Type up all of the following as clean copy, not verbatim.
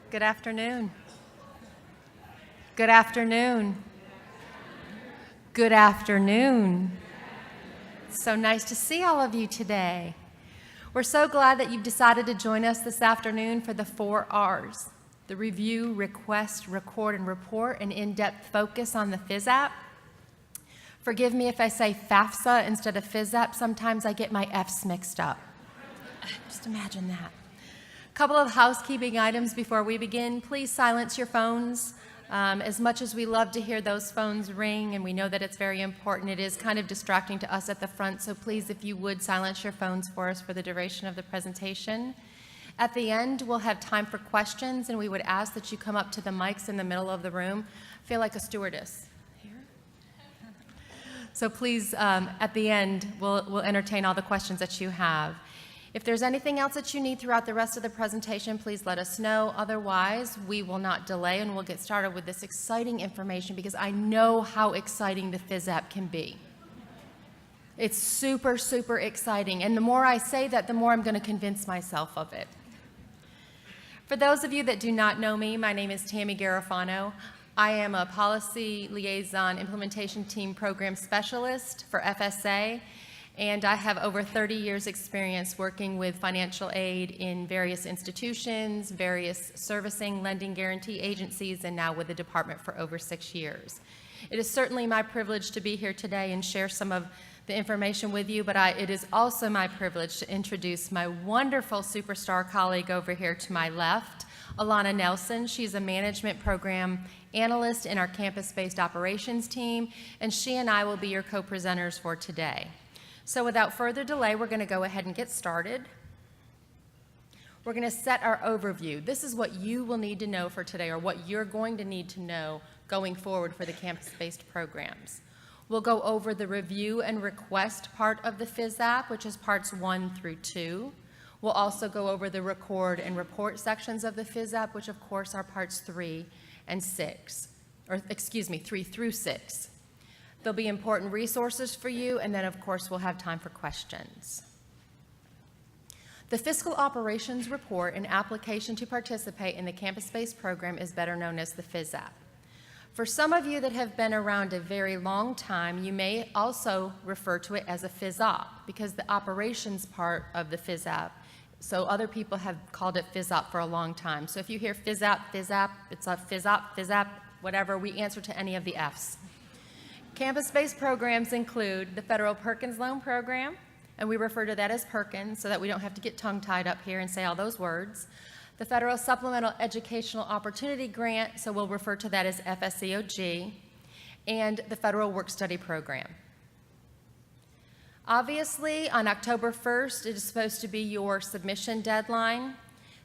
Good afternoon. Good afternoon. Good afternoon. It's so nice to see all of you today. We're so glad that you've decided to join us this afternoon for the 4 R's: the review, request, record, and report, an in-depth focus on the FISAP. Forgive me if I say FAFSA instead of FISAP. Sometimes I get my F's mixed up. Just imagine that. Couple of housekeeping items before we begin. Please silence your phones. As much as we love to hear those phones ring, and we know that it's very important, it is kind of distracting to us at the front, so please, if you would, silence your phones for us for the duration of the presentation. At the end, we'll have time for questions, and we would ask that you come up to the mics in the middle of the room. I feel like a stewardess here. So please, at the end, we'll entertain all the questions that you have. If there's anything else that you need throughout the rest of the presentation, please let us know. Otherwise, we will not delay and we'll get started with this exciting information because I know how exciting the FISAP can be. It's super, super exciting. And the more I say that, the more I'm going to convince myself of it. For those of you that do not know me, my name is Tammy Garofano. I am a Policy Liaison Implementation Team Program Specialist for FSA. And I have over 30 years experience working with financial aid in various institutions, various servicing, lending guarantee agencies, and now with the department for over 6 years. It is certainly my privilege to be here today and share some of the information with you, but it is also my privilege to introduce my wonderful superstar colleague over here to my left, Alana Nelson. She's a management program analyst in our campus-based operations team, and she and I will be your co-presenters for today. So without further delay, we're going to go ahead and get started. We're going to set our overview. This is what you will need to know for today, or what you're going to need to know going forward for the campus-based programs. We'll go over the review and request part of the FISAP, which is parts 1 through 2. We'll also go over the record and report sections of the FISAP, which of course are parts 3 and 6, or excuse me, 3 through 6. There'll be important resources for you, and then of course we'll have time for questions. The Fiscal Operations Report, an application to participate in the campus-based program, is better known as the FISAP. For some of you that have been around a very long time, you may also refer to it as a FISAP, because the operations part of the FISAP, so other people have called it FISAP for a long time. So if you hear FISAP, FISAP, it's a FISAP, FISAP, whatever, we answer to any of the Fs. Campus-based programs include the Federal Perkins Loan Program, and we refer to that as Perkins so that we don't have to get tongue-tied up here and say all those words. The Federal Supplemental Educational Opportunity Grant, so we'll refer to that as FSEOG, and the Federal Work-Study Program. Obviously, on October 1st, it is supposed to be your submission deadline.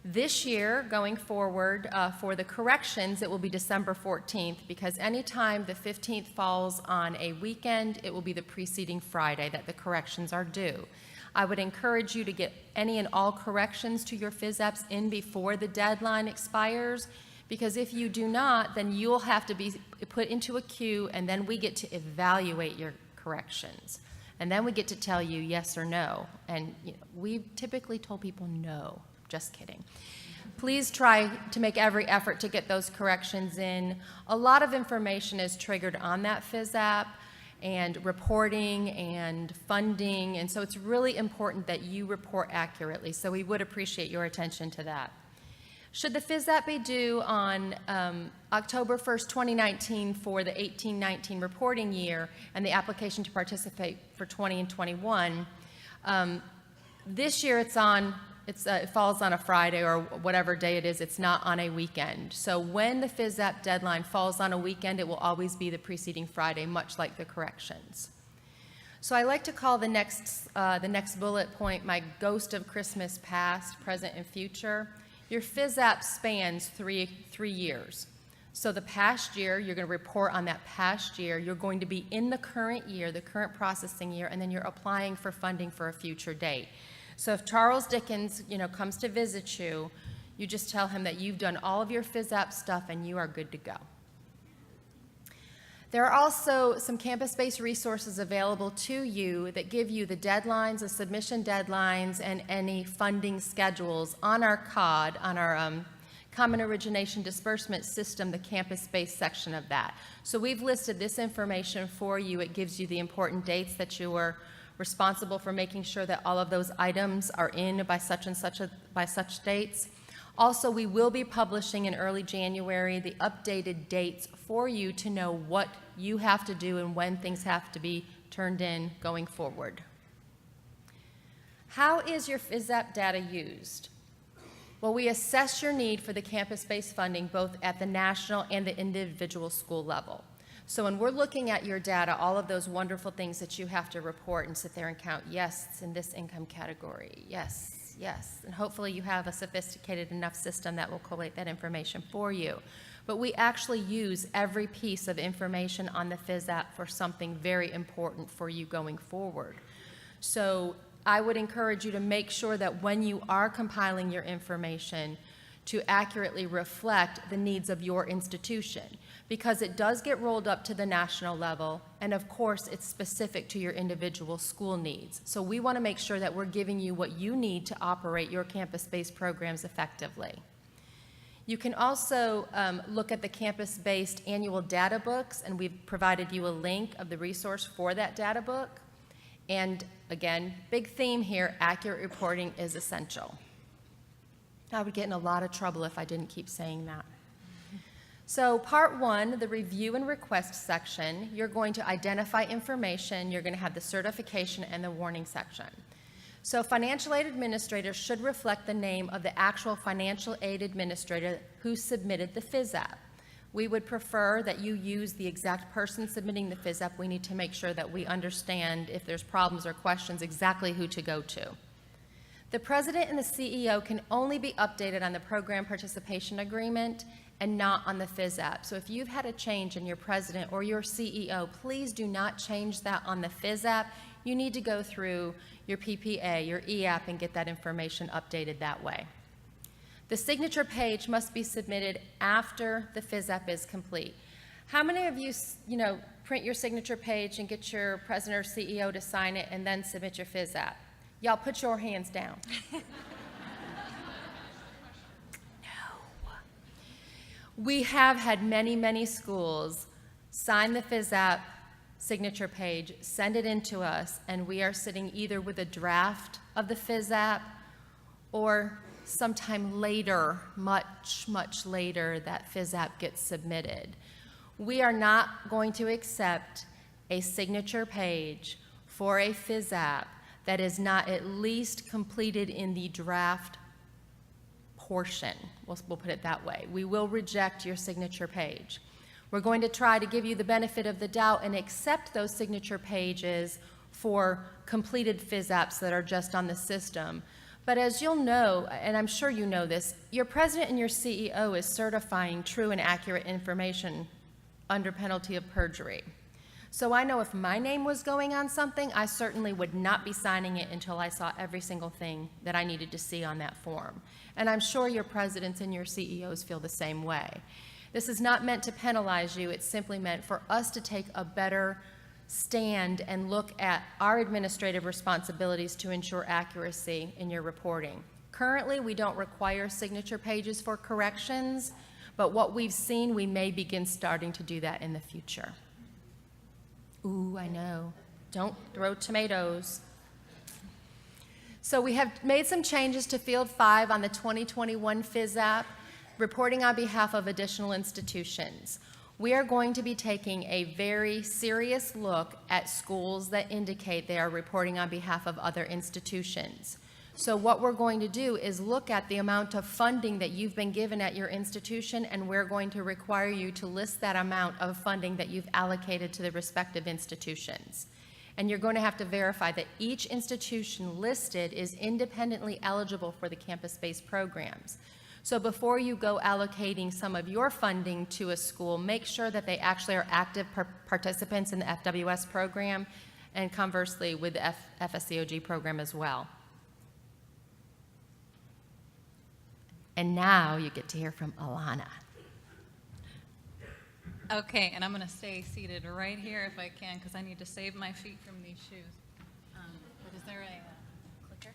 This year, going forward, for the corrections, it will be December 14th, because anytime the 15th falls on a weekend, it will be the preceding Friday that the corrections are due. I would encourage you to get any and all corrections to your FISAPs in before the deadline expires, because if you do not, then you'll have to be put into a queue, and then we get to evaluate your corrections. And then we get to tell you yes or no. And we've typically told people no. Just kidding. Please try to make every effort to get those corrections in. A lot of information is triggered on that FISAP, and reporting and funding, and so it's really important that you report accurately, so we would appreciate your attention to that. Should the FISAP be due on October 1st, 2019 for the 18-19 reporting year and the application to participate for 20 and 21, this year it falls on a Friday or whatever day it is. It's not on a weekend. So when the FISAP deadline falls on a weekend, it will always be the preceding Friday, much like the corrections. So I like to call the next bullet point my ghost of Christmas past, present, and future. Your FISAP spans three years. So the past year, you're going to report on that past year. You're going to be in the current year, the current processing year, and then you're applying for funding for a future date. So if Charles Dickens, comes to visit you, you just tell him that you've done all of your FISAP stuff and you are good to go. There are also some campus-based resources available to you that give you the deadlines, the submission deadlines, and any funding schedules on our COD, on our Common Origination Disbursement System, the campus-based section of that. So we've listed this information for you. It gives you the important dates that you are responsible for making sure that all of those items are in by such and such by such dates. Also, we will be publishing in early January the updated dates for you to know what you have to do and when things have to be turned in going forward. How is your FISAP data used? Well, we assess your need for the campus-based funding both at the national and the individual school level. So when we're looking at your data, all of those wonderful things that you have to report and sit there and count, yes, it's in this income category, yes, yes, and hopefully you have a sophisticated enough system that will collate that information for you. But we actually use every piece of information on the FISAP for something very important for you going forward. So I would encourage you to make sure that when you are compiling your information to accurately reflect the needs of your institution, because it does get rolled up to the national level, and of course it's specific to your individual school needs. So we want to make sure that we're giving you what you need to operate your campus-based programs effectively. You can also look at the campus-based annual data books, and we've provided you a link of the resource for that data book. And again, big theme here, accurate reporting is essential. I would get in a lot of trouble if I didn't keep saying that. So part one, the review and request section, you're going to identify information, you're going to have the certification and the warning section. So financial aid administrators should reflect the name of the actual financial aid administrator who submitted the FISAP. We would prefer that you use the exact person submitting the FISAP. We need to make sure that we understand if there's problems or questions exactly who to go to. The president and the CEO can only be updated on the program participation agreement and not on the FISAP. So if you've had a change in your president or your CEO, please do not change that on the FISAP. You need to go through your PPA, your EAP, and get that information updated that way. The signature page must be submitted after the FISAP is complete. How many of you, print your signature page and get your president or CEO to sign it and then submit your FISAP? Y'all put your hands down. No. We have had many, many schools sign the FISAP signature page, send it in to us, and we are sitting either with a draft of the FISAP or sometime later, much, much later, that FISAP gets submitted. We are not going to accept a signature page for a FISAP that is not at least completed in the draft portion. We'll put it that way. We will reject your signature page. We're going to try to give you the benefit of the doubt and accept those signature pages for completed FISAPs that are just on the system. But as you'll know, and I'm sure you know this, your president and your CEO is certifying true and accurate information under penalty of perjury. So I know if my name was going on something, I certainly would not be signing it until I saw every single thing that I needed to see on that form. And I'm sure your presidents and your CEOs feel the same way. This is not meant to penalize you. It's simply meant for us to take a better stand and look at our administrative responsibilities to ensure accuracy in your reporting. Currently, we don't require signature pages for corrections, but what we've seen, we may begin starting to do that in the future. Ooh, I know. Don't throw tomatoes. So we have made some changes to Field 5 on the 2021 FISAP, reporting on behalf of additional institutions. We are going to be taking a very serious look at schools that indicate they are reporting on behalf of other institutions. So what we're going to do is look at the amount of funding that you've been given at your institution, and we're going to require you to list that amount of funding that you've allocated to the respective institutions. And you're going to have to verify that each institution listed is independently eligible for the campus-based programs. So before you go allocating some of your funding to a school, make sure that they actually are active participants in the FWS program, and conversely with the FSCOG program as well. And now you get to hear from Alana. Okay, and I'm going to stay seated right here if I can, because I need to save my feet from these shoes. But is there a clicker?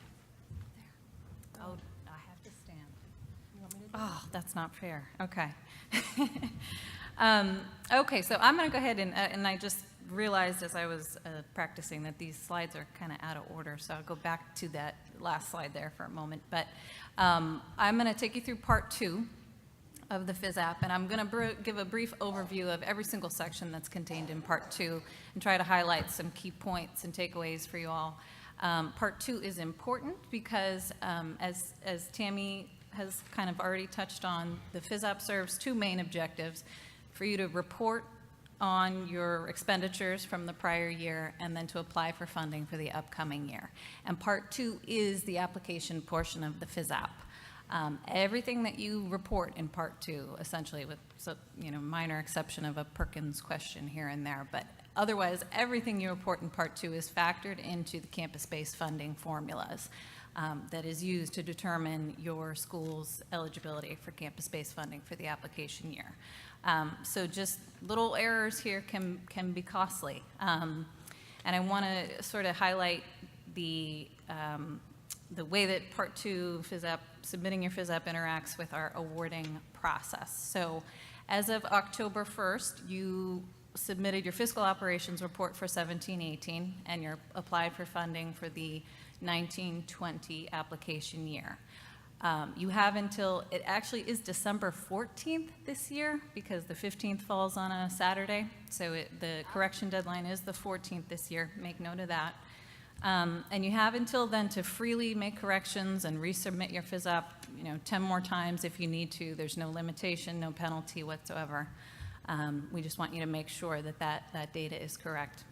There. Oh, I have to stand. You want me Oh, that's not fair. Okay. Okay, so I'm going to go ahead and I just realized as I was practicing that these slides are kind of out of order, so I'll go back to that last slide there for a moment. But I'm going to take you through part 2 of the FISAP, and I'm going to give a brief overview of every single section that's contained in part 2 and try to highlight some key points and takeaways for you all. Part 2 is important because as Tammy has kind of already touched on, the FISAP serves 2 main objectives: for you to report on your expenditures from the prior year and then to apply for funding for the upcoming year. And part 2 is the application portion of the FISAP. Everything that you report in part 2, essentially, with minor exception of a Perkins question here and there, but otherwise everything you report in part 2 is factored into the campus-based funding formulas that is used to determine your school's eligibility for campus-based funding for the application year. So just little errors here can be costly. And I want to sort of highlight the way that Part 2 FISAP, submitting your FISAP, interacts with our awarding process. So as of October 1st, you submitted your fiscal operations report for 17-18, and you're applied for funding for the 19-20 application year. You have until, it actually is December 14th this year, because the 15th falls on a Saturday, so the correction deadline is the 14th this year. Make note of that. And you have until then to freely make corrections and resubmit your FISAP, 10 more times if you need to. There's no limitation, no penalty whatsoever. We just want you to make sure that that data is correct.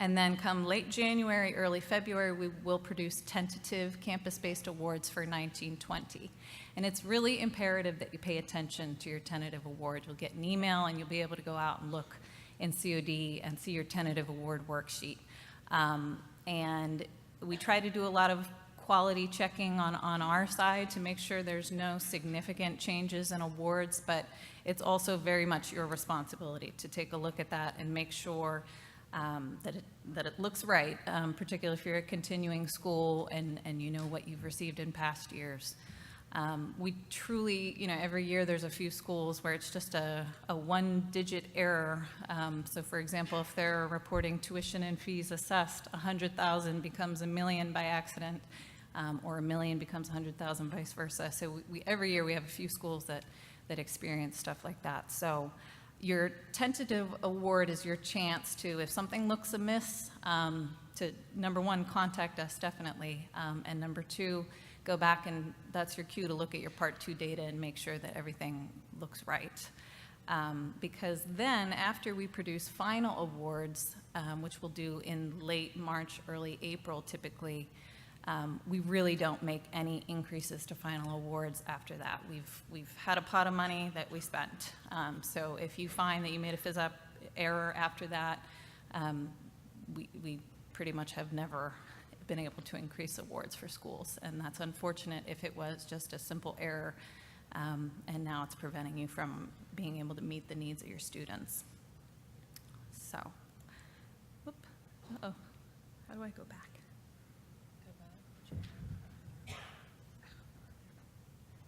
And then come late January, early February, we will produce tentative campus-based awards for 19-20. And it's really imperative that you pay attention to your tentative award. You'll get an email and you'll be able to go out and look in COD and see your tentative award worksheet. And we try to do a lot of quality checking on our side to make sure there's no significant changes in awards, but it's also very much your responsibility to take a look at that and make sure that it looks right, particularly if you're a continuing school and you know what you've received in past years. We truly, every year there's a few schools where it's just a one-digit error. So for example, if they're reporting tuition and fees assessed, 100,000 becomes $1 million by accident, or $1 million becomes 100,000, vice versa. So every year we have a few schools that experience stuff like that. So your tentative award is your chance to, if something looks amiss, to, number one, contact us definitely, and number two, go back and that's your cue to look at your Part 2 data and make sure that everything looks right. Because then after we produce final awards, which we'll do in late March, early April typically, we really don't make any increases to final awards after that. We've had a pot of money that we spent. So if you find that you made a FISAP error after that, we pretty much have never been able to increase awards for schools. And that's unfortunate if it was just a simple error, and now it's preventing you from being able to meet the needs of your students. So, whoop, uh-oh, how do I go back?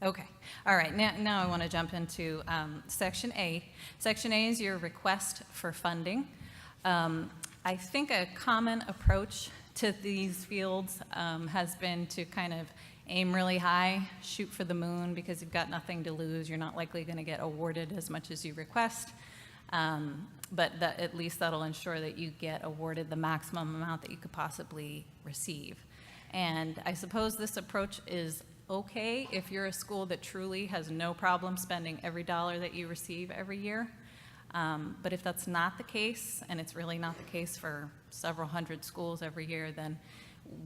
Okay, all right, now I want to jump into Section A. Section A is your request for funding. I think a common approach to these fields has been to kind of aim really high, shoot for the moon, because you've got nothing to lose. You're not likely going to get awarded as much as you request, but at least that'll ensure that you get awarded the maximum amount that you could possibly receive. And I suppose this approach is okay if you're a school that truly has no problem spending every dollar that you receive every year. But if that's not the case, and it's really not the case for several hundred schools every year, then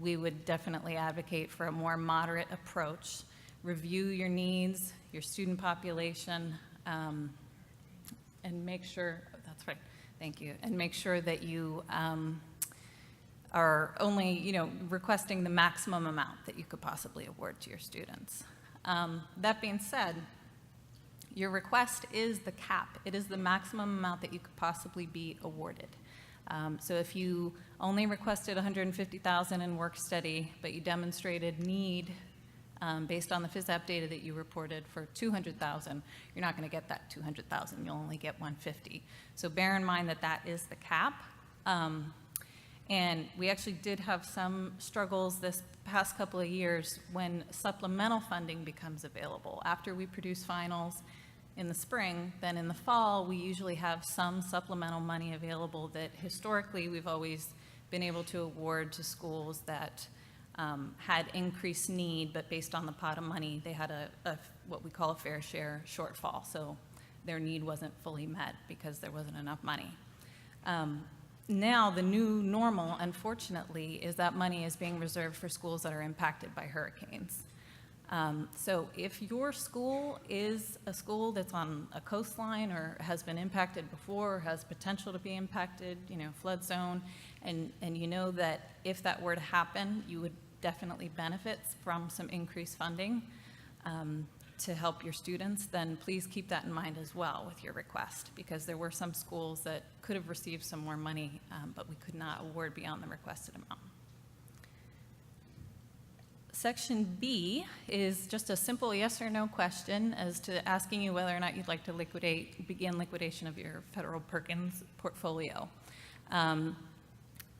we would definitely advocate for a more moderate approach. Review your needs, your student population, and make sure, that's right, thank you, and make sure that you are only, requesting the maximum amount that you could possibly award to your students. That being said, your request is the cap. It is the maximum amount that you could possibly be awarded. So if you only requested $150,000 in work study, but you demonstrated need based on the FISAP data that you reported for 200,000, you're not going to get that 200,000. You'll only get 150. So bear in mind that that is the cap. And we actually did have some struggles this past couple of years when supplemental funding becomes available. After we produce finals in the spring, then in the fall, we usually have some supplemental money available that historically we've always been able to award to schools that had increased need, but based on the pot of money, they had what we call a fair share shortfall. So their need wasn't fully met because there wasn't enough money. Now, the new normal, unfortunately, is that money is being reserved for schools that are impacted by hurricanes. So if your school is a school that's on a coastline or has been impacted before or has potential to be impacted, flood zone, and you know that if that were to happen, you would definitely benefit from some increased funding to help your students, then please keep that in mind as well with your request, because there were some schools that could have received some more money, but we could not award beyond the requested amount. Section B is just a simple yes or no question as to asking you whether or not you'd like to begin liquidation of your Federal Perkins portfolio.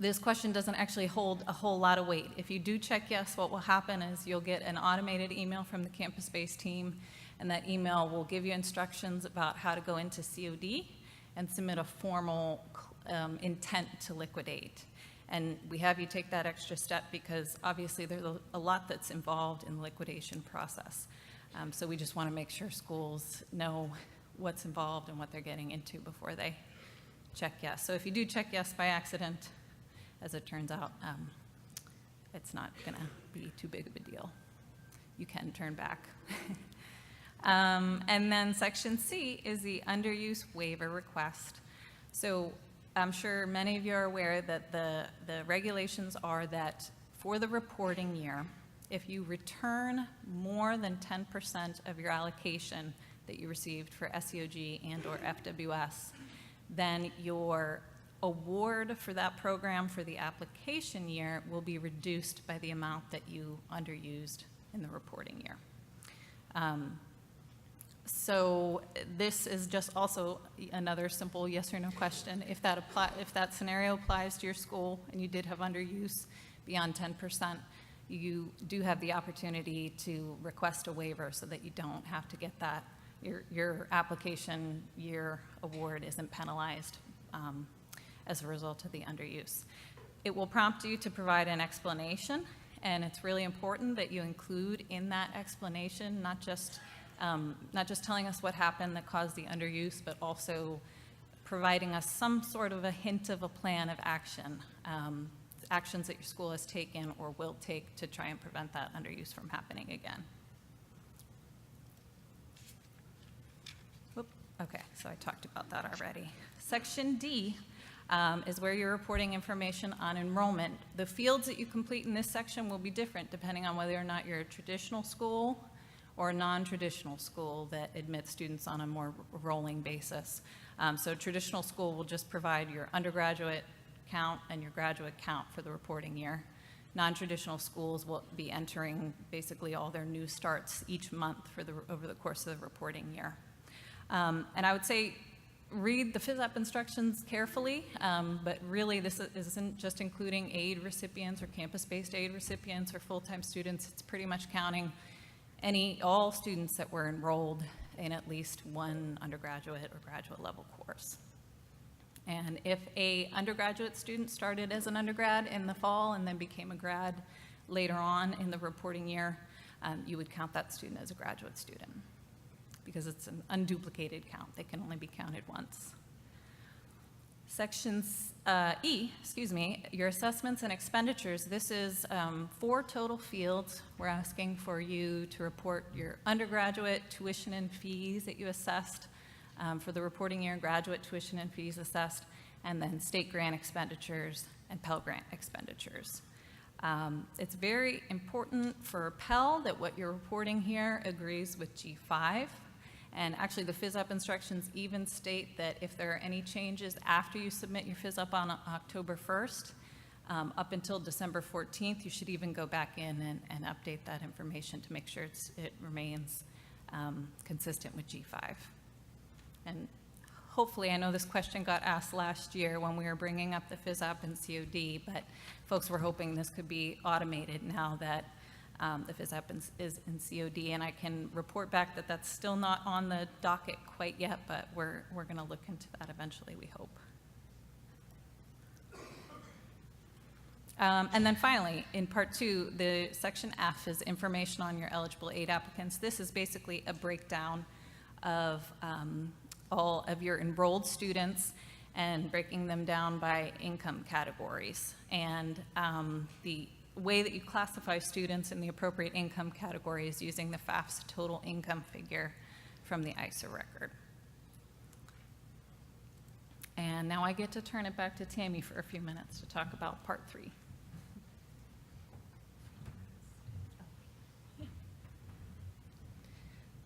This question doesn't actually hold a whole lot of weight. If you do check yes, what will happen is you'll get an automated email from the campus-based team, and that email will give you instructions about how to go into COD and submit a formal intent to liquidate. And we have you take that extra step because obviously there's a lot that's involved in the liquidation process. So we just want to make sure schools know what's involved and what they're getting into before they check yes. So if you do check yes by accident, as it turns out, it's not going to be too big of a deal. You can turn back. And then Section C is the underuse waiver request. So I'm sure many of you are aware that the regulations are that for the reporting year, if you return more than 10% of your allocation that you received for SEOG and or FWS, then your award for that program for the application year will be reduced by the amount that you underused in the reporting year. So this is just also another simple yes or no question. If that scenario applies to your school and you did have underuse beyond 10%, you do have the opportunity to request a waiver so that you don't have to get that. Your application year award isn't penalized as a result of the underuse. It will prompt you to provide an explanation, and it's really important that you include in that explanation not just telling us what happened that caused the underuse, but also providing us some sort of a hint of a plan of action, actions that your school has taken or will take to try and prevent that underuse from happening again. Whoop. Okay, so I talked about that already. Section D is where you're reporting information on enrollment. The fields that you complete in this section will be different depending on whether or not you're a traditional school or a non-traditional school that admits students on a more rolling basis. So traditional school will just provide your undergraduate count and your graduate count for the reporting year. Non-traditional schools will be entering basically all their new starts each month over the course of the reporting year. And I would say read the FISAP instructions carefully, but really this isn't just including aid recipients or campus-based aid recipients or full-time students. It's pretty much counting all students that were enrolled in at least one undergraduate or graduate level course. And if a undergraduate student started as an undergrad in the fall and then became a grad later on in the reporting year, you would count that student as a graduate student because it's an unduplicated count. They can only be counted once. Section E, your assessments and expenditures. This is 4 total fields. We're asking for you to report your undergraduate tuition and fees that you assessed for the reporting year, graduate tuition and fees assessed, and then state grant expenditures and Pell Grant expenditures. It's very important for Pell that what you're reporting here agrees with G5. And actually, the FISAP instructions even state that if there are any changes after you submit your FISAP on October 1st, up until December 14th. You should even go back in and update that information to make sure it remains consistent with G5. And hopefully, I know this question got asked last year when we were bringing up the FISAP and COD, but folks were hoping this could be automated now that the FISAP is in COD, and I can report back that that's still not on the docket quite yet, but we're going to look into that eventually, we hope. And then finally, in part 2, the section F is information on your eligible aid applicants. This is basically a breakdown of all of your enrolled students and breaking them down by income categories. And the way that you classify students in the appropriate income category is using the FAFSA total income figure from the ISA record. And now I get to turn it back to Tammy for a few minutes to talk about part 3.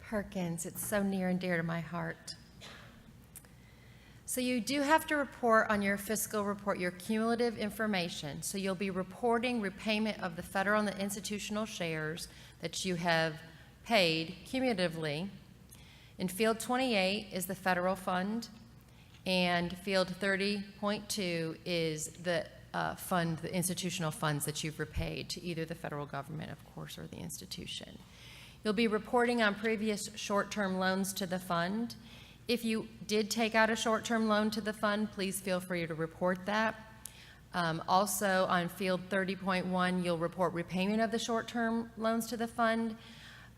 Perkins, it's so near and dear to my heart. So you do have to report on your fiscal report your cumulative information. So you'll be reporting repayment of the federal and the institutional shares that you have paid cumulatively. In field 28 is the federal fund, and field 30.2 is the fund, the institutional funds that you've repaid to either the federal government, of course, or the institution. You'll be reporting on previous short-term loans to the fund. If you did take out a short-term loan to the fund, please feel free to report that. Also, on field 30.1, you'll report repayment of the short-term loans to the fund.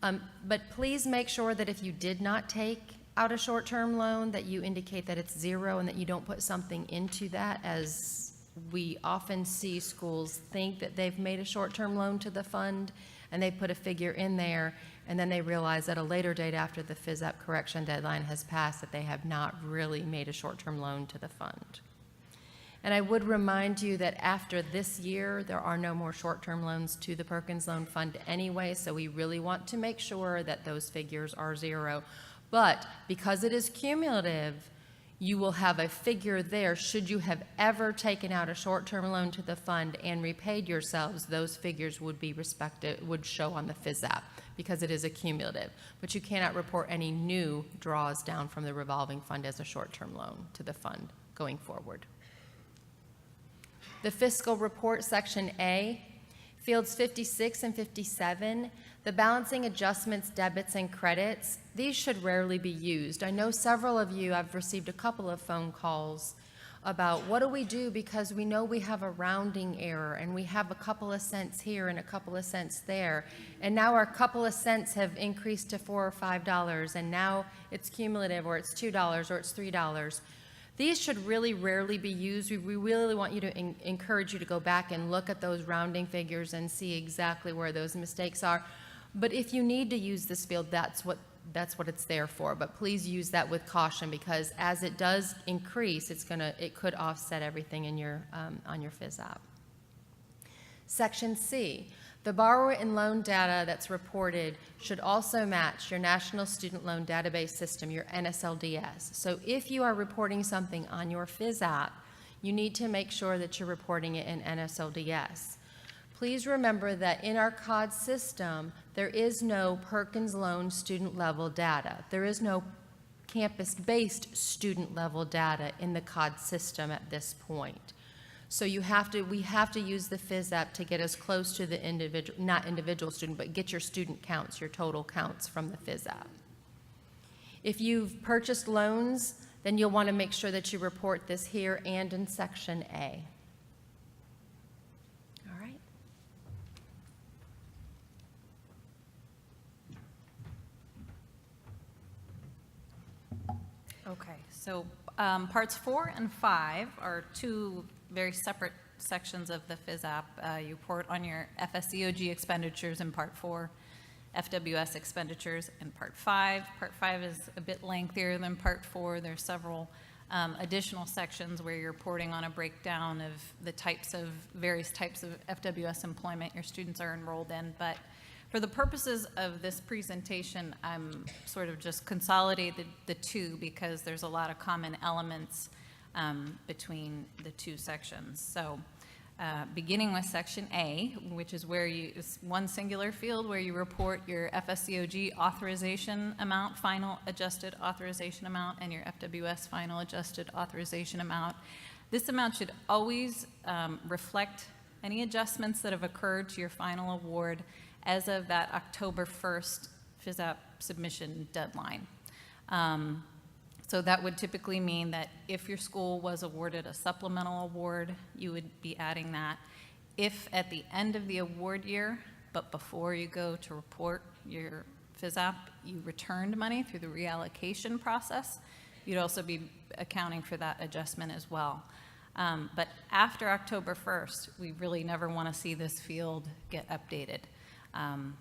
But please make sure that if you did not take out a short-term loan, that you indicate that it's zero and that you don't put something into that, as we often see schools think that they've made a short-term loan to the fund and they put a figure in there, and then they realize at a later date after the FISAP correction deadline has passed that they have not really made a short-term loan to the fund. And I would remind you that after this year, there are no more short-term loans to the Perkins Loan Fund anyway, so we really want to make sure that those figures are zero. But because it is cumulative, you will have a figure there. Should you have ever taken out a short-term loan to the fund and repaid yourselves, those figures would be would show on the FISAP because it is a cumulative. But you cannot report any new draws down from the revolving fund as a short-term loan to the fund going forward. The fiscal report, section A, fields 56 and 57, the balancing adjustments, debits, and credits, these should rarely be used. I know several of you, I've received a couple of phone calls about what do we do because we know we have a rounding error and we have a couple of cents here and a couple of cents there, and now our couple of cents have increased to $4 or $5, and now it's cumulative, or it's $2 or it's $3. These should really rarely be used. We really want you to encourage you to go back and look at those rounding figures and see exactly where those mistakes are. But if you need to use this field, that's what it's there for. But please use that with caution, because as it does increase, it could offset everything in your on your FISAP. Section C, the borrower and loan data that's reported should also match your National Student Loan Database System, your NSLDS. So if you are reporting something on your FISAP, you need to make sure that you're reporting it in NSLDS. Please remember that in our COD system, there is no Perkins Loan student level data. There is no campus-based student level data in the COD system at this point. So we have to use the FISAP to get as close to the individual, not individual student, but get your student counts, your total counts from the FISAP. If you've purchased loans, then you'll want to make sure that you report this here and in section A. All right. Okay, so parts 4 and 5 are two very separate sections of the FISAP. You report on your FSEOG expenditures in part 4, FWS expenditures in part 5. Part 5 is a bit lengthier than part 4. There's several additional sections where you're reporting on a breakdown of the various types of FWS employment your students are enrolled in. But for the purposes of this presentation, I'm sort of just consolidated the two because there's a lot of common elements between the two sections. So beginning with Section A, which is where it's one singular field where you report your FSCOG authorization amount, final adjusted authorization amount, and your FWS final adjusted authorization amount. This amount should always reflect any adjustments that have occurred to your final award as of that October 1st FISAP submission deadline. So that would typically mean that if your school was awarded a supplemental award, you would be adding that. If at the end of the award year, but before you go to report your FISAP, you returned money through the reallocation process, you'd also be accounting for that adjustment as well. But after October 1st, we really never want to see this field get updated.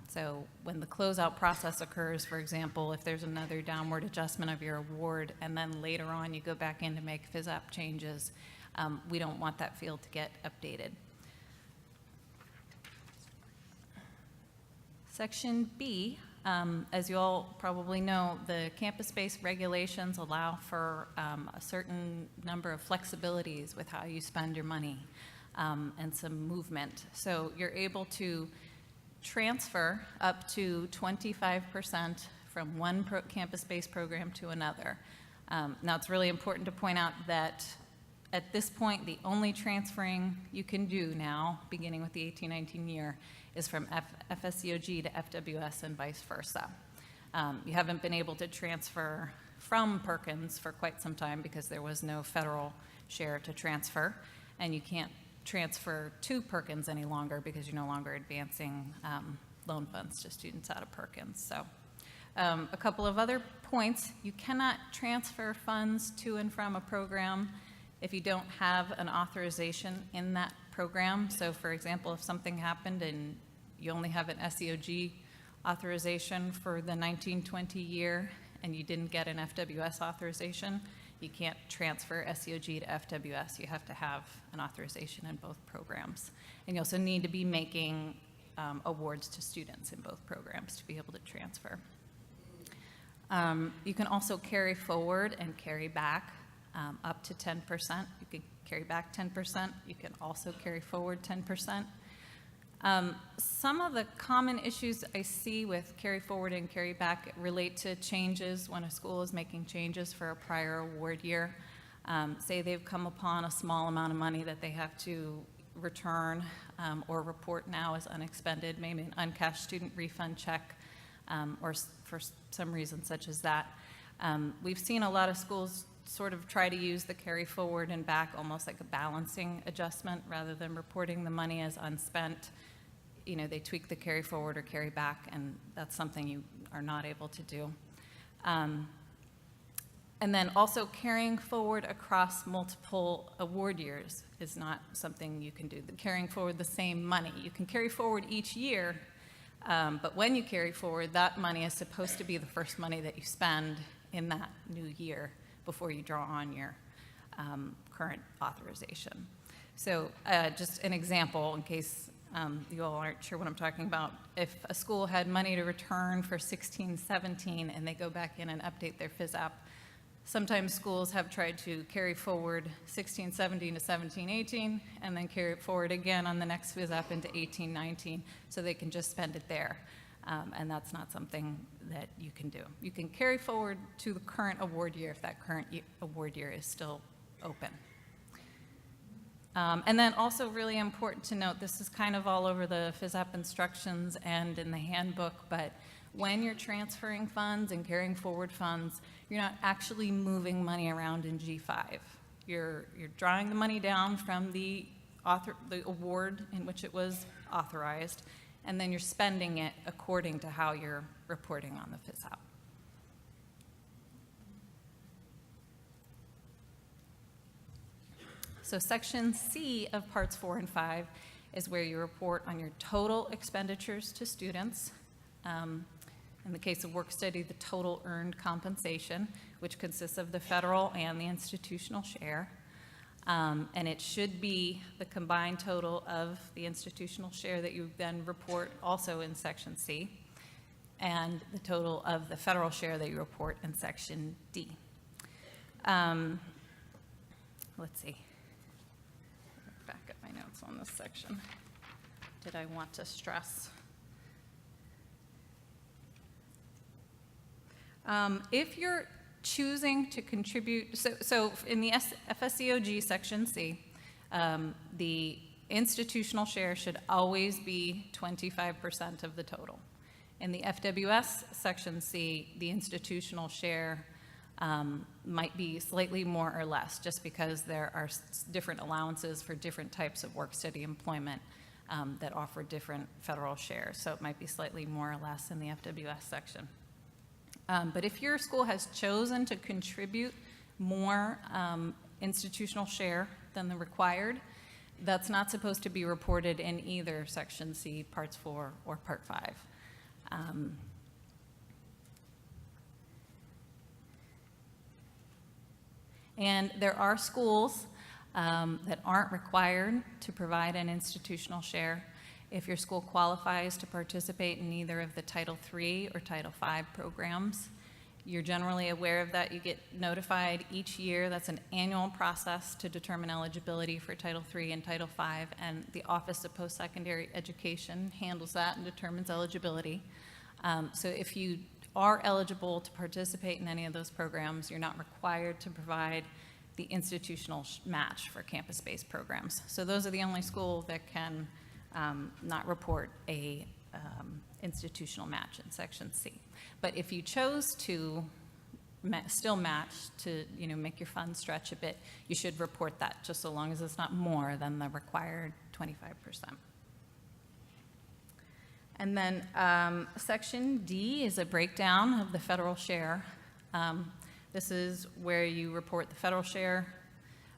So when the closeout process occurs, for example, if there's another downward adjustment of your award, and then later on you go back in to make FISAP changes, we don't want that field to get updated. Section B, as you all probably know, the campus-based regulations allow for a certain number of flexibilities with how you spend your money and some movement. So you're able to transfer up to 25% from one campus-based program to another. Now, it's really important to point out that at this point, the only transferring you can do now, beginning with the 18-19 year, is from FSCOG to FWS and vice versa. You haven't been able to transfer from Perkins for quite some time because there was no federal share to transfer, and you can't transfer to Perkins any longer because you're no longer advancing loan funds to students out of Perkins. So a couple of other points: you cannot transfer funds to and from a program if you don't have an authorization in that program. So for example, if something happened and you only have an SEOG authorization for the 19-20 year and you didn't get an FWS authorization, you can't transfer SEOG to FWS. You have to have an authorization in both programs. And you also need to be making awards to students in both programs to be able to transfer. You can also carry forward and carry back up to 10%. You can carry back 10%. You can also carry forward 10%. Some of the common issues I see with carry forward and carry back relate to changes when a school is making changes for a prior award year. Say they've come upon a small amount of money that they have to return or report now as unexpended, maybe an uncashed student refund check, or for some reason such as that. We've seen a lot of schools sort of try to use the carry forward and back almost like a balancing adjustment rather than reporting the money as unspent. You know, they tweak the carry forward or carry back, and that's something you are not able to do. And then also carrying forward across multiple award years is not something you can do. Carrying forward the same money. You can carry forward each year, but when you carry forward, that money is supposed to be the first money that you spend in that new year before you draw on your current authorization. So just an example in case you all aren't sure what I'm talking about. If a school had money to return for 16-17 and they go back in and update their FISAP, sometimes schools have tried to carry forward 16-17 to 17-18 and then carry it forward again on the next FISAP into 18-19 so they can just spend it there. And that's not something that you can do. You can carry forward to the current award year if that current award year is still open. And then also really important to note, this is kind of all over the FISAP instructions and in the handbook, but when you're transferring funds and carrying forward funds, you're not actually moving money around in G5. You're drawing the money down from the award in which it was authorized, and then you're spending it according to how you're reporting on the FISAP. So Section C of Parts 4 and 5 is where you report on your total expenditures to students. In the case of work study, the total earned compensation, which consists of the federal and the institutional share. And it should be the combined total of the institutional share that you then report also in Section C, and the total of the federal share that you report in Section D. Let's see. Back up my my notes on this section did I want to stress? If you're choosing to contribute, so in the FSEOG Section C, the institutional share should always be 25% of the total. In the FWS Section C, the institutional share might be slightly more or less, just because there are different allowances for different types of work-study employment that offer different federal shares. So it might be slightly more or less in the FWS section. But if your school has chosen to contribute more institutional share than the required, that's not supposed to be reported in either Section C, Parts 4 or Part 5. And there are schools that aren't required to provide an institutional share. If your school qualifies to participate in either of the Title III or Title V programs, you're generally aware of that. You get notified each year. That's an annual process to determine eligibility for Title III and Title V, and the Office of Post-Secondary Education handles that and determines eligibility. So if you are eligible to participate in any of those programs, you're not required to provide the institutional match for campus-based programs. So those are the only schools that can not report a institutional match in Section C. But if you chose to still match to make your funds stretch a bit, you should report that, just so long as it's not more than the required 25%. And then Section D is a breakdown of the federal share. This is where you report the federal share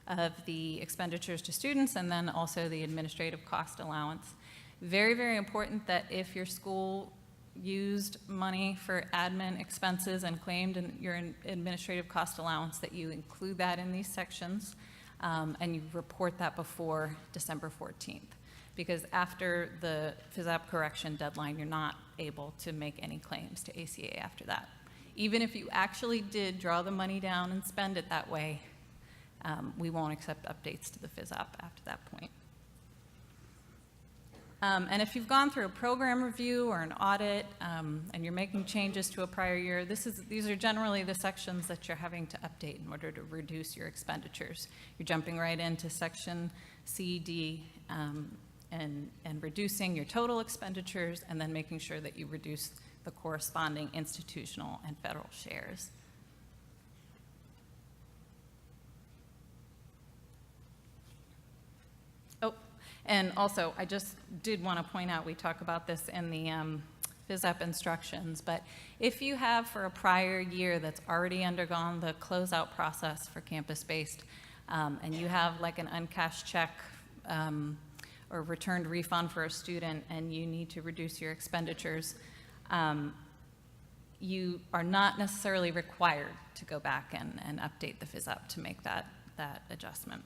of the expenditures to students and then also the administrative cost allowance. Very, very important that if your school used money for admin expenses and claimed your administrative cost allowance, that you include that in these sections and you report that before December 14th. Because after the FISAP correction deadline, you're not able to make any claims to ACA after that. Even if you actually did draw the money down and spend it that way, we won't accept updates to the FISAP after that point. And if you've gone through a program review or an audit and you're making changes to a prior year, these are generally the sections that you're having to update in order to reduce your expenditures. You're jumping right into Section C, D, and reducing your total expenditures and then making sure that you reduce the corresponding institutional and federal shares. Oh, and also, I just did want to point out, we talk about this in the FISAP instructions, but if you have for a prior year that's already undergone the closeout process for campus-based, and you have like an uncashed check or returned refund for a student and you need to reduce your expenditures, you are not necessarily required to go back and update the FISAP to make that adjustment,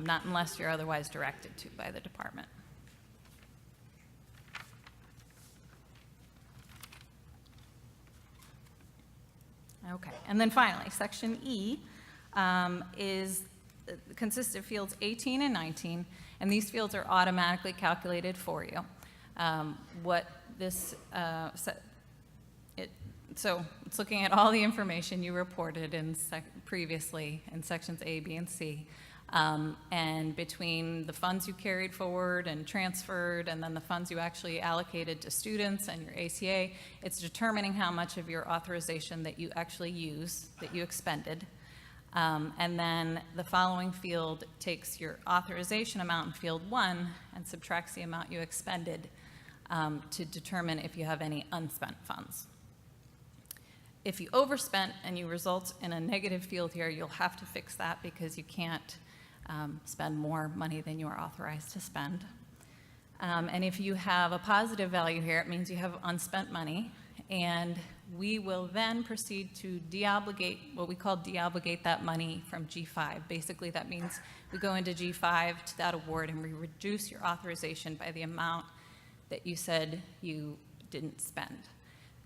not unless you're otherwise directed to by the department. Okay, and then finally, Section E consists of fields 18 and 19, and these fields are automatically calculated for you. So it's looking at all the information you reported previously in sections A, B, and C, and between the funds you carried forward and transferred, and then the funds you actually allocated to students and your ACA, it's determining how much of your authorization that you actually use, that you expended. And then the following field takes your authorization amount in field 1 and subtracts the amount you expended to determine if you have any unspent funds. If you overspent and you result in a negative field here, you'll have to fix that because you can't spend more money than you are authorized to spend. And if you have a positive value here, it means you have unspent money, and we will then proceed to deobligate, what we call deobligate that money from G5. Basically, that means we go into G5 to that award and we reduce your authorization by the amount that you said you didn't spend.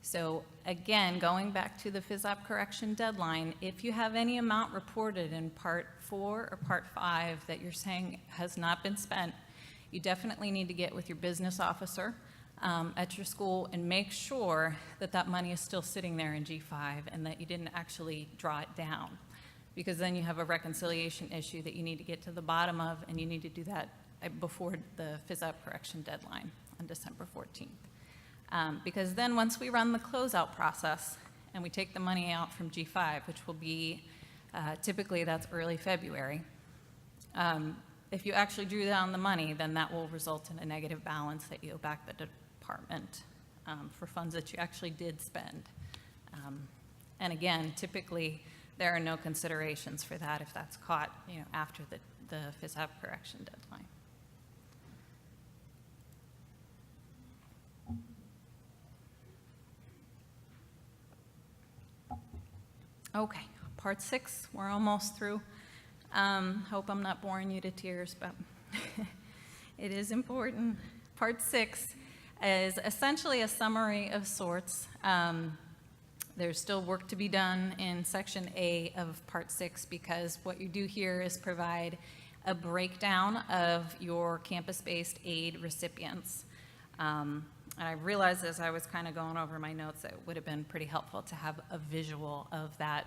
So again, going back to the FISAP correction deadline, if you have any amount reported in Part 4 or Part 5 that you're saying has not been spent, you definitely need to get with your business officer at your school and make sure that that money is still sitting there in G5 and that you didn't actually draw it down, because then you have a reconciliation issue that you need to get to the bottom of, and you need to do that before the FISAP correction deadline on December 14th. Because then once we run the closeout process and we take the money out from G5, which will be typically that's early February, if you actually drew down the money, then that will result in a negative balance that you owe back the department for funds that you actually did spend. And again, typically there are no considerations for that if that's caught, after the FISAP correction deadline. Okay, part 6, we're almost through. Hope I'm not boring you to tears, but it is important. Part 6 is essentially a summary of sorts. There's still work to be done in section A of part 6, because what you do here is provide a breakdown of your campus-based aid recipients. And I realized as I was kind of going over my notes that it would have been pretty helpful to have a visual of that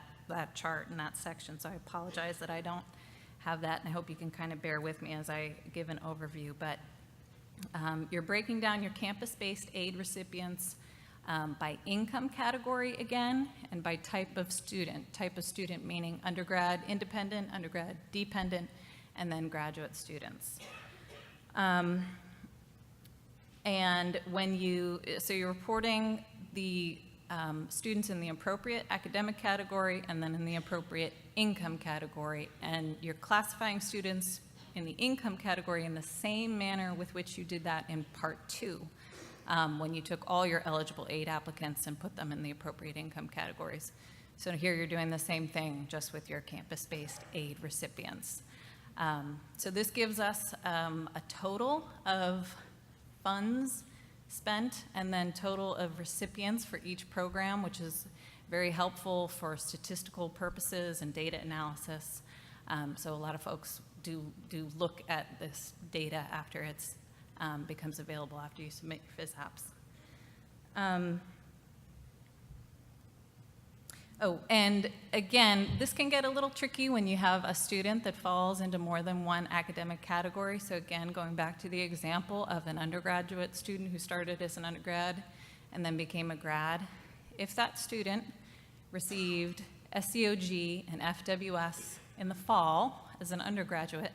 chart and that section. So I apologize that I don't have that, and I hope you can kind of bear with me as I give an overview. But you're breaking down your campus-based aid recipients by income category again, and by type of student. Type of student meaning undergrad independent, undergrad dependent, and then graduate students. And so you're reporting the students in the appropriate academic category and then in the appropriate income category, and you're classifying students in the income category in the same manner with which you did that in part 2, when you took all your eligible aid applicants and put them in the appropriate income categories. So here you're doing the same thing, just with your campus-based aid recipients. So this gives us a total of funds spent and then total of recipients for each program, which is very helpful for statistical purposes and data analysis. So a lot of folks do look at this data after it's becomes available after you submit your FISAPs. Oh, and again, this can get a little tricky when you have a student that falls into more than one academic category. So again, going back to the example of an undergraduate student who started as an undergrad and then became a grad, if that student received SCOG and FWS in the fall as an undergraduate,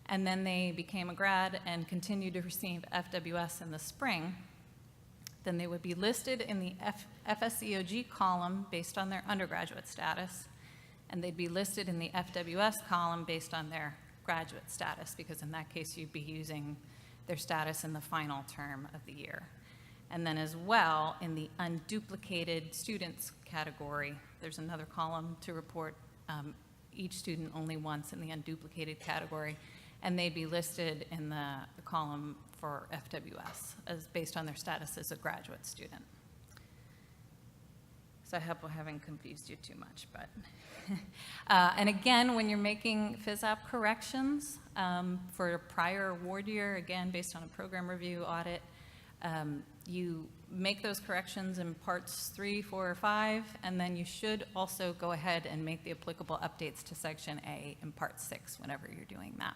and then they became a grad and continued to receive FWS in the spring, then they would be listed in the FSCOG column based on their undergraduate status, and they'd be listed in the FWS column based on their graduate status, because in that case you'd be using their status in the final term of the year. And then as well, in the unduplicated students category, there's another column to report each student only once in the unduplicated category, and they'd be listed in the column for FWS as based on their status as a graduate student. So I hope I haven't confused you too much, but. And again, when you're making FISAP corrections for a prior award year, again, based on a program review audit, you make those corrections in parts 3, 4, or 5, and then you should also go ahead and make the applicable updates to section A in part 6 whenever you're doing that.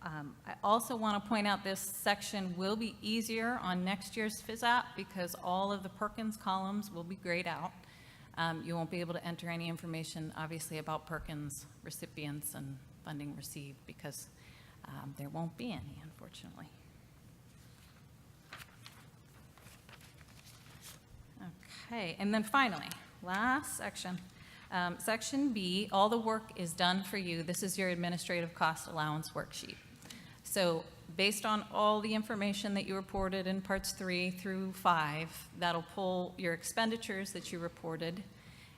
I also want to point out this section will be easier on next year's FISAP because all of the Perkins columns will be grayed out. You won't be able to enter any information, obviously, about Perkins recipients and funding received because there won't be any, unfortunately. Okay, and then finally, last section. Section B, all the work is done for you. This is your administrative cost allowance worksheet. So based on all the information that you reported in parts 3 through 5, that'll pull your expenditures that you reported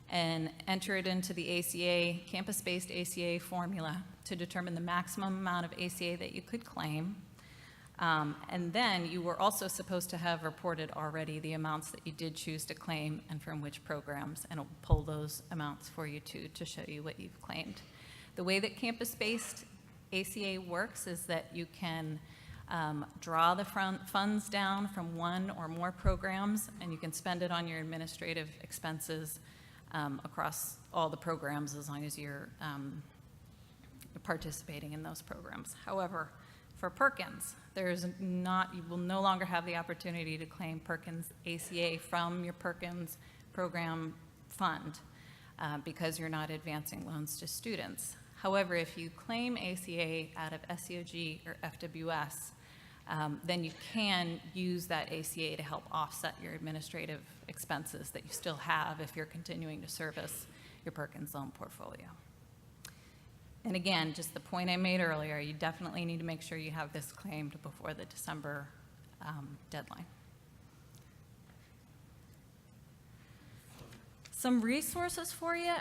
and enter it into the ACA, campus-based ACA formula to determine the maximum amount of ACA that you could claim. And then you were also supposed to have reported already the amounts that you did choose to claim and from which programs, and it'll pull those amounts for you to show you what you've claimed. The way that campus-based ACA works is that you can draw the funds down from one or more programs, and you can spend it on your administrative expenses across all the programs as long as you're participating in those programs. However, for Perkins, you will no longer have the opportunity to claim Perkins ACA from your Perkins program fund because you're not advancing loans to students. However, if you claim ACA out of SEOG or FWS, then you can use that ACA to help offset your administrative expenses that you still have if you're continuing to service your Perkins loan portfolio. And again, just the point I made earlier, you definitely need to make sure you have this claimed before the December deadline. Some resources for you.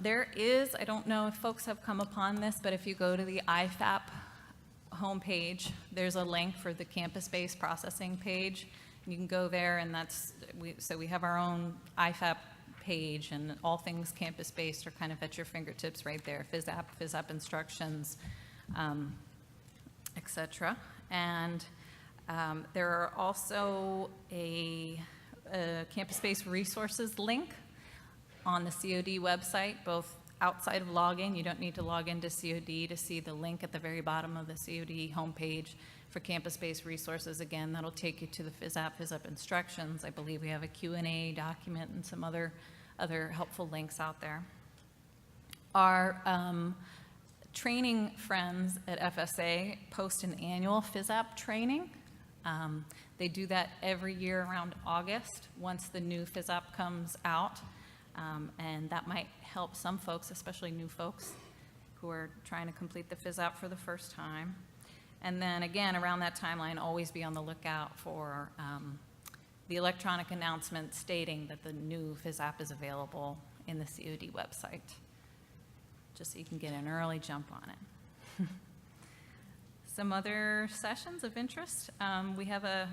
There is, I don't know if folks have come upon this, but if you go to the IFAP homepage, there's a link for the campus-based processing page. You can go there, and so we have our own IFAP page, and all things campus-based are kind of at your fingertips right there. FISAP instructions, etc. And there are also a campus-based resources link on the COD website, both outside of login. You don't need to log into COD to see the link at the very bottom of the COD homepage for campus-based resources. Again, that'll take you to the FISAP instructions. I believe we have a Q&A document and some other helpful links out there. Our training friends at FSA post an annual FISAP training. They do that every year around August once the new FISAP comes out. And that might help some folks, especially new folks who are trying to complete the FISAP for the first time. And then again, around that timeline, always be on the lookout for the electronic announcement stating that the new FISAP is available in the COD website, just so you can get an early jump on it. Some other sessions of interest. We have a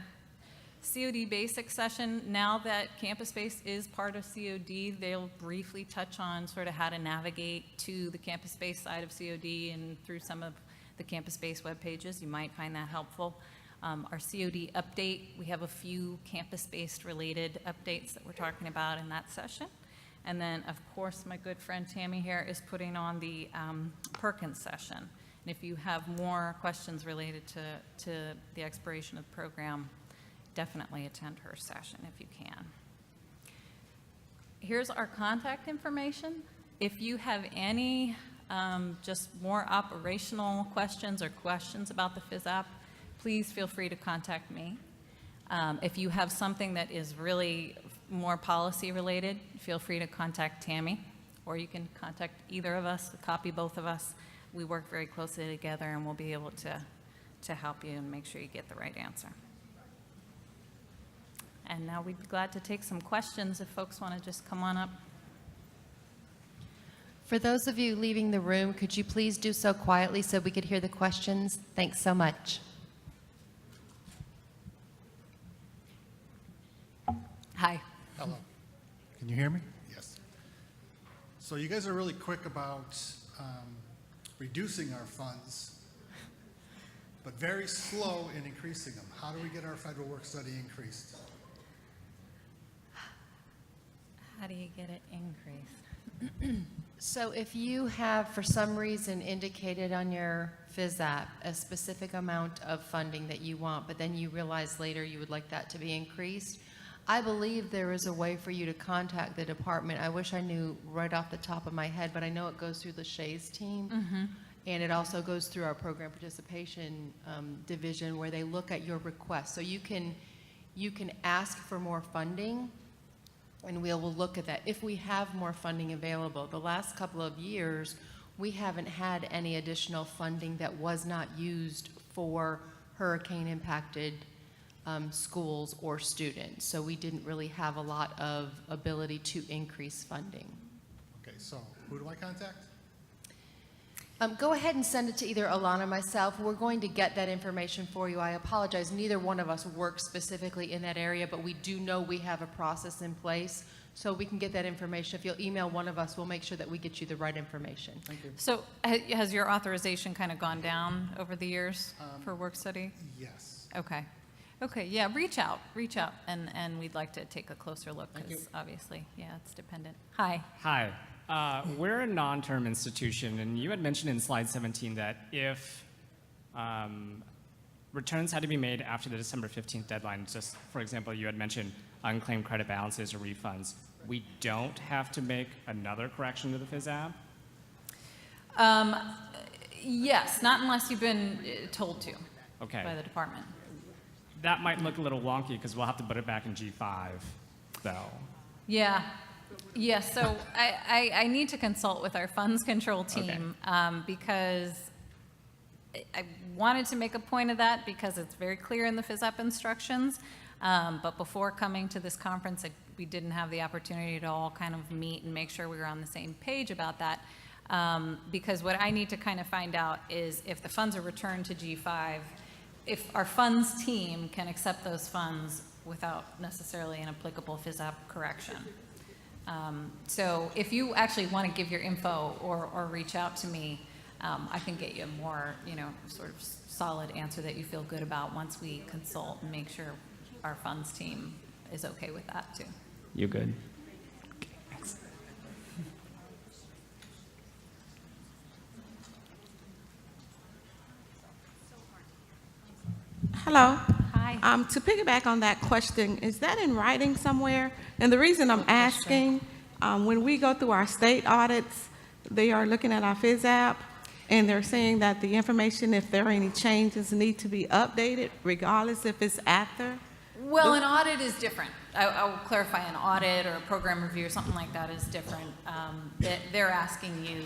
COD basic session. Now that campus-based is part of COD, they'll briefly touch on sort of how to navigate to the campus-based side of COD and through some of the campus-based web pages. You might find that helpful. Our COD update, we have a few campus-based related updates that we're talking about in that session. And then, of course, my good friend Tammy here is putting on the Perkins session. And if you have more questions related to the expiration of the program, definitely attend her session if you can. Here's our contact information. If you have any just more operational questions or questions about the FISAP, please feel free to contact me. If you have something that is really more policy related, feel free to contact Tammy, or you can contact either of us, copy both of us. We work very closely together, and we'll be able to help you and make sure you get the right answer. And now we'd be glad to take some questions if folks want to just come on up. For those of you leaving the room, could you please do so quietly so we could hear the questions? Thanks so much. Hi. Hello. Can you hear me? Yes. So you guys are really quick about reducing our funds, but very slow in increasing them. How do we get our federal work study increased? How do you get it increased? So if you have, for some reason, indicated on your FISAP a specific amount of funding that you want, but then you realize later you would like that to be increased, I believe there is a way for you to contact the department. I wish I knew right off the top of my head, but I know it goes through the Shays team, and it also goes through our program participation division, where they look at your request. So you can ask for more funding, and we will look at that. If we have more funding available, the last couple of years, we haven't had any additional funding that was not used for hurricane-impacted schools or students. So we didn't really have a lot of ability to increase funding. Okay, so who do I contact? Go ahead and send it to either Alana or myself. We're going to get that information for you. I apologize. Neither one of us works specifically in that area, but we do know we have a process in place. So we can get that information. If you'll email one of us, we'll make sure that we get you the right information. Thank you. So has your authorization kind of gone down over the years for work study? Yes. Okay. Okay, yeah, reach out, and we'd like to take a closer look, Thank you. because obviously, yeah, it's dependent. Hi. Hi. We're a non-term institution, and you had mentioned in slide 17 that if returns had to be made after the December 15th deadline, just for example, you had mentioned unclaimed credit balances or refunds, we don't have to make another correction to the FISAP? Yes, not unless you've been told to Okay. by the department. That might look a little wonky because we'll have to put it back in G5, though. Yeah. Yeah, so I need to consult with our funds control team because I wanted to make a point of that because it's very clear in the FISAP instructions. But before coming to this conference, we didn't have the opportunity to all kind of meet and make sure we were on the same page about that. Because what I need to kind of find out is if the funds are returned to G5, if our funds team can accept those funds without necessarily an applicable FISAP correction. So if you actually want to give your info or reach out to me, I can get you a more, sort of solid answer that you feel good about once we consult and make sure our funds team is okay with that too. You good? Hello. Hi. To piggyback on that question, is that in writing somewhere? And the reason I'm asking, when we go through our state audits, they are looking at our FISAP, and they're saying that the information, if there are any changes, need to be updated, regardless if it's after. Well, an audit is different. I'll clarify, an audit or a program review or something like that is different. They're asking you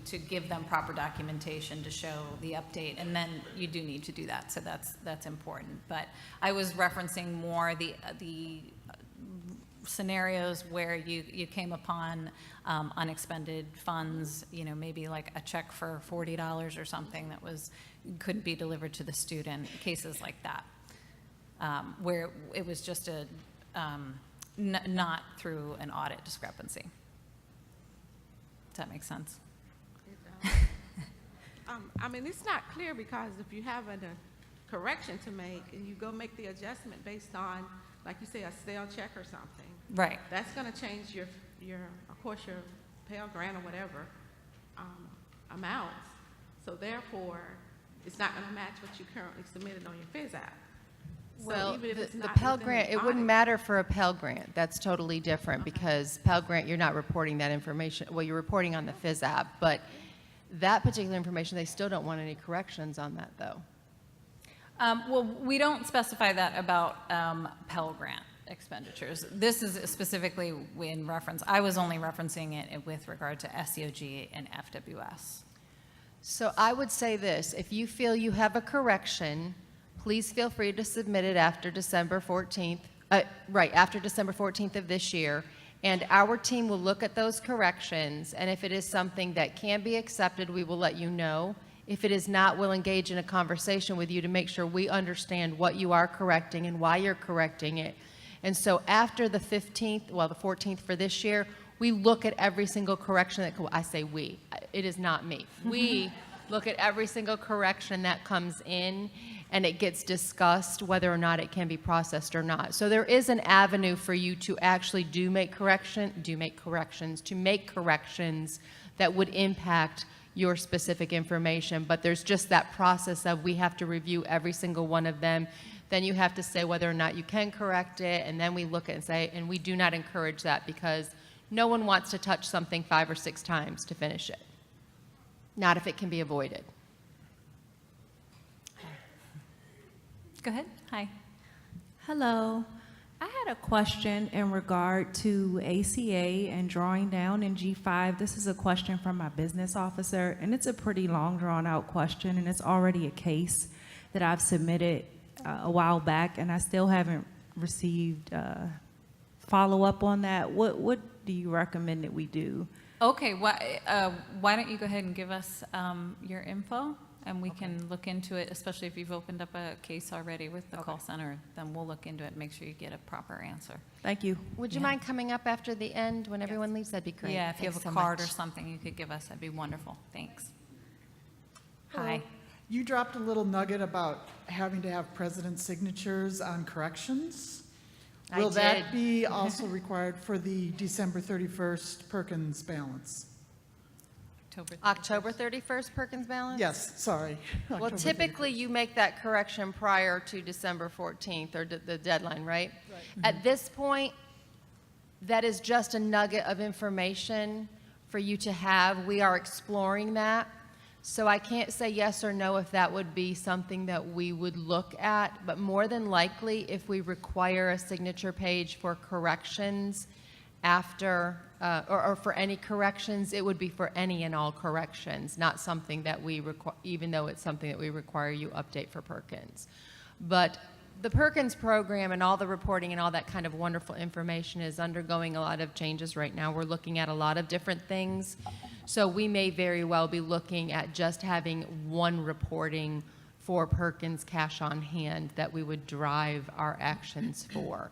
to give them proper documentation to show the update, and then you do need to do that, so that's important. But I was referencing more the scenarios where you came upon unexpended funds, maybe like a check for $40 or something that couldn't be delivered to the student, cases like that. Where it was just not through an audit discrepancy. Does that make sense? It's not clear because if you have a correction to make and you go make the adjustment based on, like you say, a stale check or something, Right. that's going to change your, of course, your Pell Grant or whatever amounts. So therefore, it's not going to match what you currently submitted on your FISAP. So Well, even if it's the not Pell within Grant, the it wouldn't audit- matter for a Pell Grant. That's totally different because Pell Grant, you're not reporting that information. Well, you're reporting on the FISAP, but that particular information, they still don't want any corrections on that, though. Well, we don't specify that about Pell Grant expenditures. This is specifically in reference, I was only referencing it with regard to SEOG and FWS. So I would say this, if you feel you have a correction, please feel free to submit it after December 14th, after December 14th of this year, and our team will look at those corrections, and if it is something that can be accepted, we will let you know. If it is not, we'll engage in a conversation with you to make sure we understand what you are correcting and why you're correcting it. And so after the 15th, well, the 14th for this year, we look at every single correction that, I say we, it is not me. We look at every single correction that comes in, and it gets discussed whether or not it can be processed or not. So there is an avenue for you to actually make corrections that would impact your specific information, but there's just that process of we have to review every single one of them. Then you have to say whether or not you can correct it, and then we look at and say, and we do not encourage that because no one wants to touch something 5 or 6 times to finish it. Not if it can be avoided. Go ahead. Hi. Hello. I had a question in regard to ACA and drawing down in G5. This is a question from my business officer, and it's a pretty long, drawn-out question, and it's already a case that I've submitted a while back, and I still haven't received follow-up on that. What do you recommend that we do? Okay, why don't you go ahead and give us your info, and we can look into it, especially if you've opened up a case already with the call center, then we'll look into it and make sure you get a proper answer. Thank you. Would you mind coming up after the end when everyone leaves? That'd be great. Yeah, if you have Thanks a so card or much. something you could give us, that'd be wonderful. Thanks. Hello. Hi. You dropped a little nugget about having to have president's signatures on corrections. I Will did. that be also required for the December 31st Perkins balance? October 31st Perkins balance? Yes, sorry. Well, October typically, 31st. you make that correction prior to December 14th, or the deadline, right? At this point, that is just a nugget of information for you to have. We are exploring that. So I can't say yes or no if that would be something that we would look at, but more than likely, if we require a signature page for corrections after, or for any corrections, it would be for any and all corrections, not something that we require, even though it's something that we require you update for Perkins. But the Perkins program and all the reporting and all that kind of wonderful information is undergoing a lot of changes right now. We're looking at a lot of different things. So we may very well be looking at just having one reporting for Perkins cash on hand that we would drive our actions for.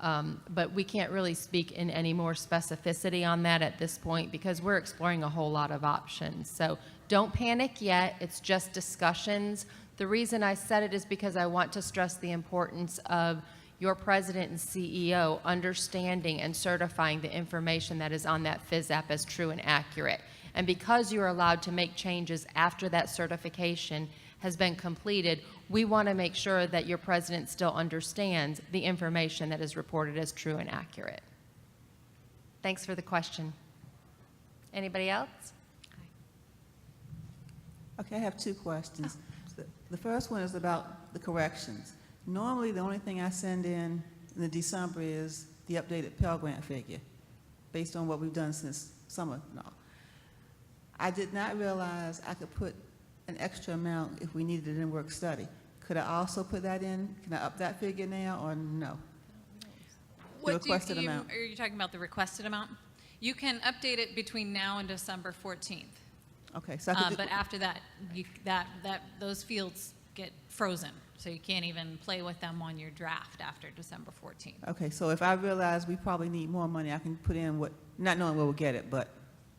But we can't really speak in any more specificity on that at this point because we're exploring a whole lot of options. So don't panic yet. It's just discussions. The reason I said it is because I want to stress the importance of your president and CEO understanding and certifying the information that is on that FISAP as true and accurate. And because you're allowed to make changes after that certification has been completed, we want to make sure that your president still understands the information that is reported as true and accurate. Thanks for the question. Anybody else? Okay, I have two questions. The first one is about the corrections. Normally, the only thing I send in the December is the updated Pell Grant figure, based on what we've done since summer. No. I did not realize I could put an extra amount if we needed it in work study. Could I also put that in? Can I up that figure now, or no? The requested amount. Are you talking about the requested amount? You can update it between now and December 14th. Okay, so I could But after that, those fields get frozen, so you can't even play with them on your draft after December 14th. okay, so if I realize we probably need more money, I can put in what, not knowing where we'll get it, but,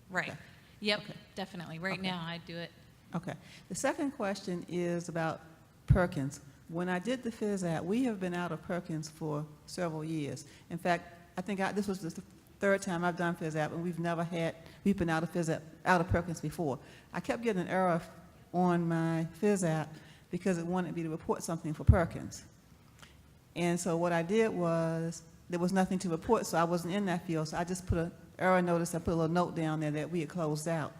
Right. Okay. Yep, Okay. definitely. Right Okay. now, I'd do it. okay. The second question is about Perkins. When I did the FISAP, we have been out of Perkins for several years. In fact, I think this was the third time I've done FISAP, and we've been out of FISAP, out of Perkins before. I kept getting an error on my FISAP because it wanted me to report something for Perkins. And so what I did was, there was nothing to report, so I wasn't in that field, so I just put an error notice, I put a little note down there that we had closed out.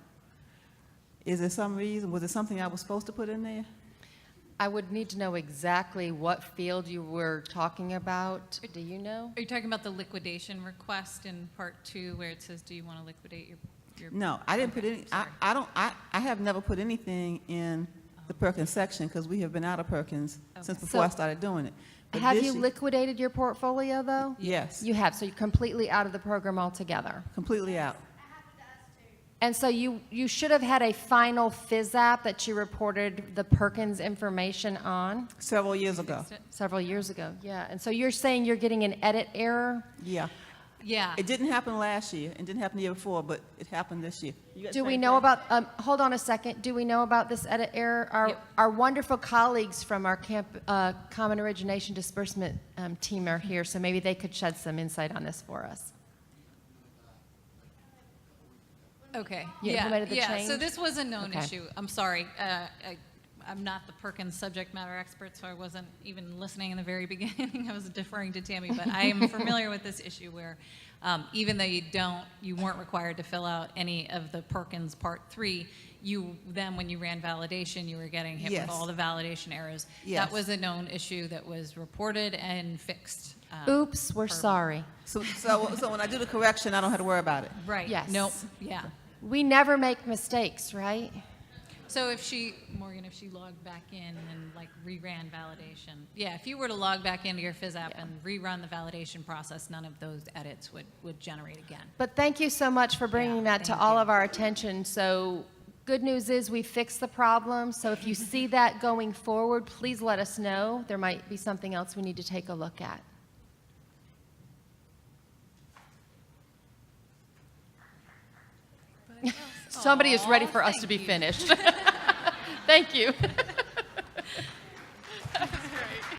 Is there some reason, was it something I was supposed to put in there? I would need to know exactly what field you were talking about. Do you know? Are you talking about the liquidation request in Part 2 where it says, do you want to liquidate your No, I didn't put Okay, any, sorry. I have never put anything in the Perkins section because we have been out of Perkins since before I So- started doing it. But Have this you year- liquidated your portfolio, though? Yes, You have, so you're completely out of the program altogether. completely out. And so you should have had a final FISAP that you reported the Perkins information on Several years ago. several years ago. Yeah, and so you're saying you're getting an edit error? Yeah. Yeah. It didn't happen last year, it didn't happen the year before, but it happened this year. You got the Do we same know thing? about, hold on a second, do we know about this edit error? Yep. Our wonderful colleagues from our Common Origination Disbursement team are here, so maybe they could shed some insight on this for us. Okay. You implemented the So change? this was a known Okay. issue. I'm sorry. I'm not the Perkins subject matter expert, so I wasn't even listening in the very beginning. I was deferring to Tammy, but I am familiar with this issue where even though you weren't required to fill out any of the Perkins Part 3, when you ran validation, you were getting hit Yes. with all the validation errors. Yes. That was a known issue that was reported and fixed. Oops, we're sorry. So when I do the correction, I don't have to worry about it. Right. Yes. Nope. Yeah. We never make mistakes, right? So if Morgan, if she logged back in and like reran validation, yeah, if you were to log back into your FISAP and rerun the validation process, none of those edits would generate again. But thank you so much for bringing Yeah, that to thank all you. of our attention. So Good news is we fixed the problem, so if you see that going forward, please let us know. There might be something else we need to take a look at. Somebody is ready for us to be finished. Thank you.